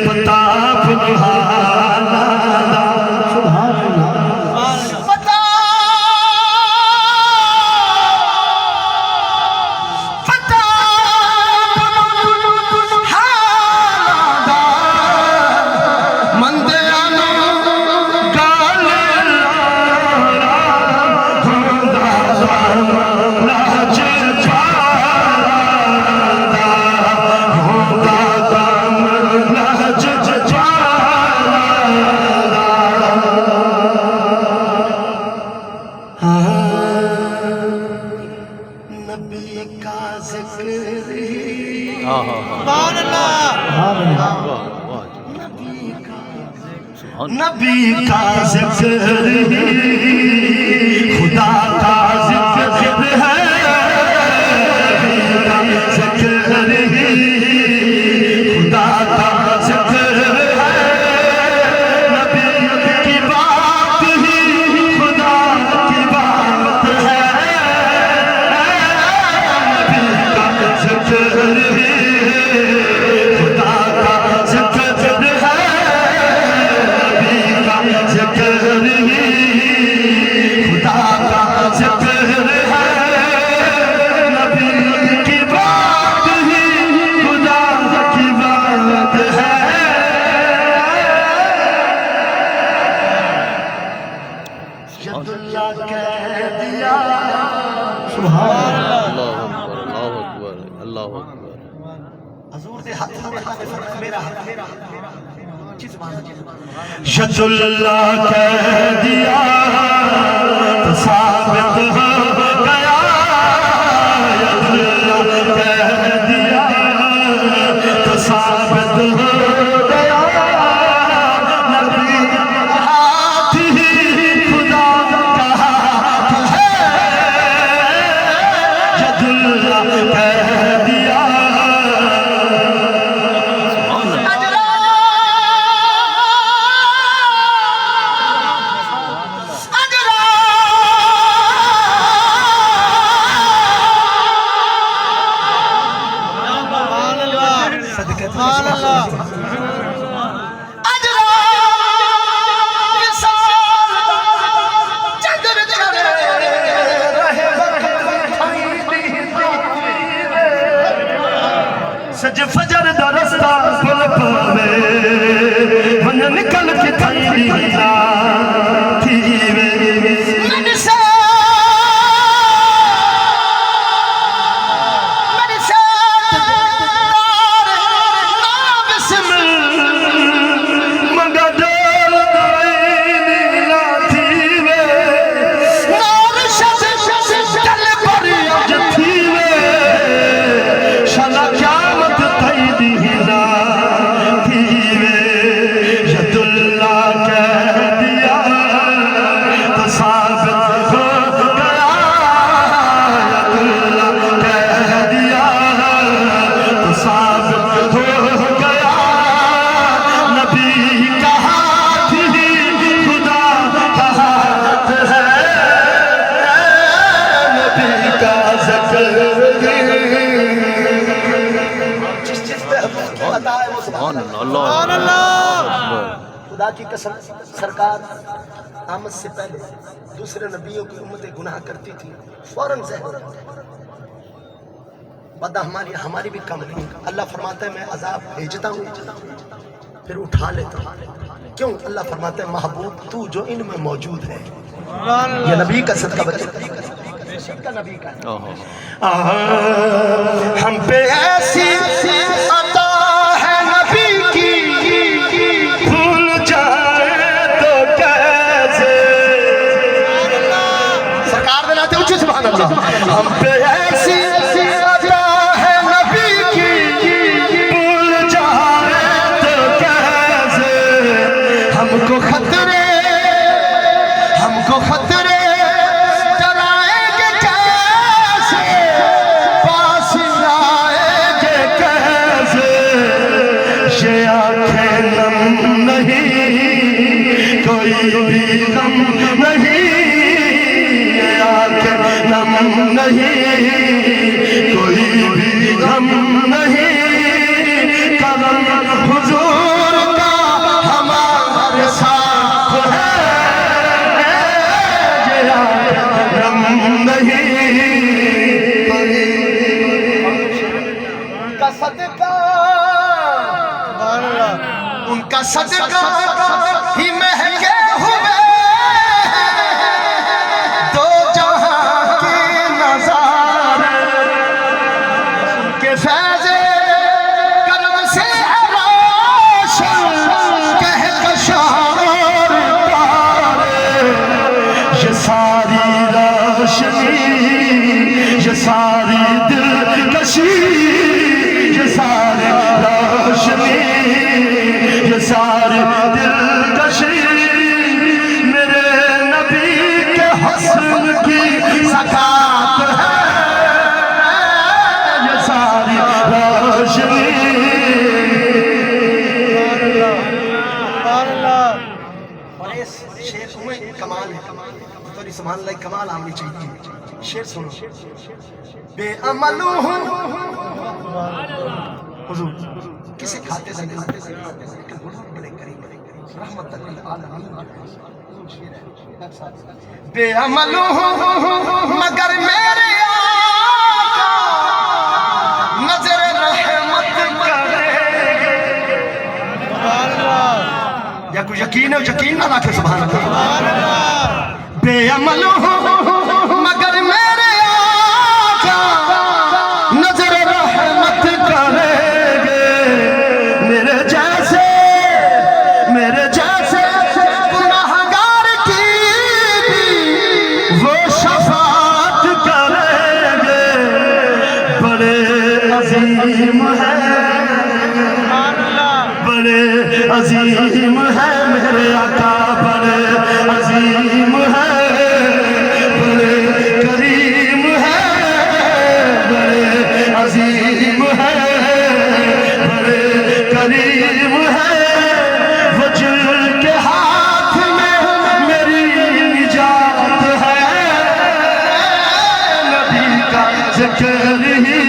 पता फुलहाना सुभान अल्लाह पता पता फुलहाना मंदे आनो गाल होंदा लाज नबी का जिक्र खुदा का जिक्र है खुदा का जिक्र है नबी की बात ही खुदा की बात है नबी का जिक्र खुदा का जिक्र है खुदा का जिक्र है नबी की बात ही खुदा की बात है यदुल्लाह कह दिया सुभान अल्लाह अल्लाह अकबर हुजूर दे हाथ में मेरा हाथ यदुल्लाह कह दिया तो साबित हो गया यदुल्लाह कह दिया तो साबित हो गया नबी हाथ ही खुदा का हाथ है यदुल्लाह कह दिया सज फजर दा रस्ता खुल पावे मन निकल के थई लीला थीवे मन से खुदा की कसम सरकार आमद से पहले दूसरे नबियों की उम्मतें गुनाह करती थी फौरन से बदा हमारी भी कम नहीं अल्लाह फरमाता है मैं अजाब भेजता हूँ फिर उठा लेता हूँ क्यों अल्लाह फरमाता है महबूब तू जो इनमें मौजूद है ये नबी का सदका बच्चा नबी का हम पे ऐसी अता है नबी की भूल जाए तो कैसे सरकार देना ऊंचे सुभान अल्लाह हम पे ऐसी अता है नबी की भूल जाए तो कैसे हमको खतरे डराएंगे कैसे पास आएंगे कैसे ये आंखें नम नहीं कोई भी गम नहीं ये आंखें नम नहीं कोई भी गम नहीं कलम हुजूर उनका सदका ही महके हुए दो जहां के नजारे, उनके फैज़े करम से रोशन कह कशार तारे। ये सारी रोशनी, ये सारी दिलकशी, ये सारी रोशनी, ये सारी दिलकशी मेरे नबी के हुस्न की ज़कात है। ये सारी रोशनी और इस शेर में कमाल है, तो सुभान अल्लाह कमाल आनी चाहिए। शेर सुनो। बेअमल हूँ हुजूर किसी खाते से नहीं, बड़े करीब रहमतुल लिल आलमीन। बेअमल हूँ मगर मेरे आका नजर रहमत करे। या कोई यकीन है, यकीन ना रखे सुभान अल्लाह। बेअमल हूँ मगर मेरे आका नजर रहमत करेंगे। मेरे जैसे गुनाहगार की भी वो शफाअत करेंगे। बड़े अजीम है, बड़े अजीम है मेरे आका, बड़े अजीम है, बड़े करीम है, बड़े अजीम है, बड़े करीम है। वो जिनके हाथ में मेरी निजात है, नबी का जिक्र ही।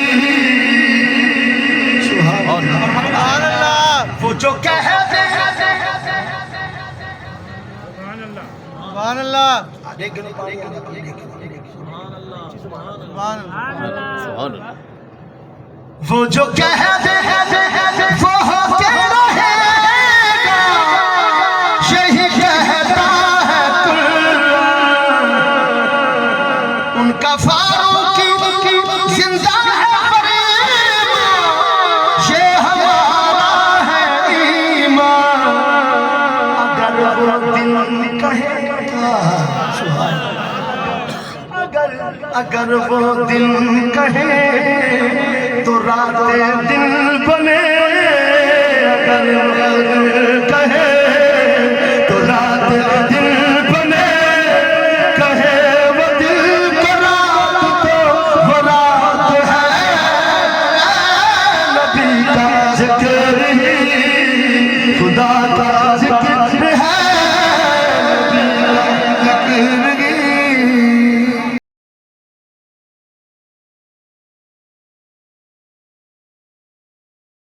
वो जो कहते हैं वो जो कहते हैं वो होते रहेगा, यही कहता है कुरान। उनका फारूकी जिंदा है फरीमान, ये हमारा है ईमान। अगर वो दिन कहेगा, अगर वो दिन कहे